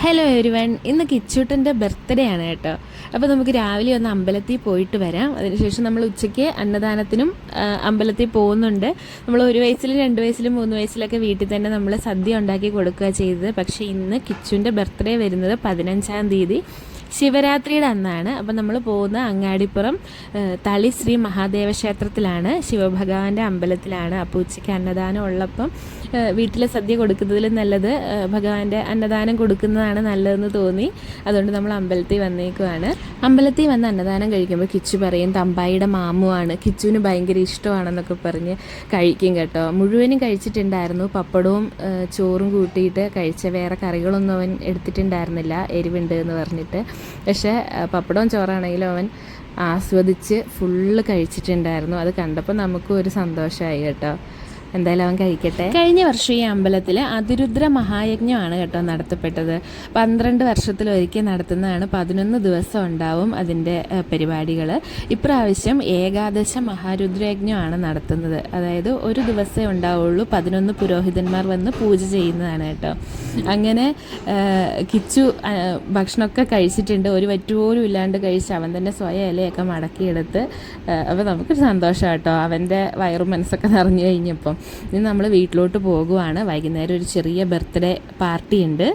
Hello everyone, ഇന്ന് കിച്ചൂട്ടൻ്റെ birthday ആണ് കേട്ടോ. അപ്പോൾ നമുക്ക് രാവിലെ ഒന്ന് അമ്പലത്തിൽ പോയിട്ട് വരാം. അതിനുശേഷം നമ്മൾ ഉച്ചയ്ക്ക് അന്നദാനത്തിനും അമ്പലത്തിൽ പോകുന്നുണ്ട്. നമ്മൾ 1 വയസ്സിലും 2 വയസ്സിലും 3 വയസ്സിലൊക്കെ വീട്ടിൽ തന്നെ നമ്മൾ സദ്യ ഉണ്ടാക്കി കൊടുക്കുക ചെയ്തത്. പക്ഷേ ഇന്ന് കിച്ചുവിൻ്റെ ബർത്ത്ഡേ വരുന്നത് 15-ാം തീയതി ശിവരാത്രിയുടെ അന്നാണ്. അപ്പം നമ്മൾ പോകുന്ന അങ്ങാടിപ്പുറം തളി ശ്രീ മഹാദേവ ക്ഷേത്രത്തിലാണ്, ശിവഭഗവാന്റെ അമ്പലത്തിലാണ്. അപ്പോൾ ഉച്ചയ്ക്ക് അന്നദാനം ഉള്ളപ്പം വീട്ടിലെ സദ്യ കൊടുക്കുന്നതിലും നല്ലത് ഭഗവാന്റെ അന്നദാനം കൊടുക്കുന്നതാണ് നല്ലതെന്ന് തോന്നി. അതുകൊണ്ട് നമ്മൾ അമ്പലത്തിൽ വന്നേക്കുവാണ്. അമ്പലത്തിൽ വന്ന് അന്നദാനം കഴിക്കുമ്പോൾ കിച്ചു പറയും തമ്പായിയുടെ മാമുവാണ്, കിച്ചുവിന് ഭയങ്കര ഇഷ്ടമാണെന്നൊക്കെ പറഞ്ഞ് കഴിക്കും കേട്ടോ. മുഴുവനും കഴിച്ചിട്ടുണ്ടായിരുന്നു. പപ്പടവും ചോറും കൂട്ടിയിട്ട് കഴിച്ച, വേറെ കറികളൊന്നും അവൻ എടുത്തിട്ടുണ്ടായിരുന്നില്ല, എരിവുണ്ട് എന്ന് പറഞ്ഞിട്ട്. പക്ഷേ പപ്പടവും ചോറാണെങ്കിലും അവൻ ആസ്വദിച്ച് ഫുള്ള് കഴിച്ചിട്ടുണ്ടായിരുന്നു. അത് കണ്ടപ്പോൾ നമുക്കും ഒരു സന്തോഷമായി കേട്ടോ. എന്തായാലും അവൻ കഴിക്കട്ടെ. കഴിഞ്ഞ വർഷം ഈ അമ്പലത്തിൽ അതിരുദ്ര മഹായജ്ഞമാണ് കേട്ടോ നടത്തപ്പെട്ടത്. 12 വർഷത്തിലൊരിക്കൽ നടത്തുന്നതാണ്. 11 ദിവസം ഉണ്ടാവും അതിൻ്റെ പരിപാടികൾ. ഇപ്രാവശ്യം ഏകാദശ മഹാരുദ്രയജ്ഞമാണ് നടത്തുന്നത്. അതായത് ഒരു ദിവസമേ ഉണ്ടാവുള്ളൂ. 11 പുരോഹിതന്മാർ വന്ന് പൂജ ചെയ്യുന്നതാണ് കേട്ടോ. അങ്ങനെ കിച്ചു ഭക്ഷണമൊക്കെ കഴിച്ചിട്ടുണ്ട്. ഒരു വറ്റുപോലും ഇല്ലാണ്ട് കഴിച്ച് അവൻ തന്നെ സ്വയം ഇലയൊക്കെ മടക്കിയെടുത്ത്. അപ്പോൾ നമുക്കൊരു സന്തോഷം കേട്ടോ, അവൻ്റെ വയറും മനസ്സൊക്കെ നിറഞ്ഞു കഴിഞ്ഞപ്പം. ഇനി നമ്മൾ വീട്ടിലോട്ട് പോകുവാണ്. വൈകുന്നേരം ഒരു ചെറിയ ബർത്ത്ഡേ പാർട്ടി ഉണ്ട്.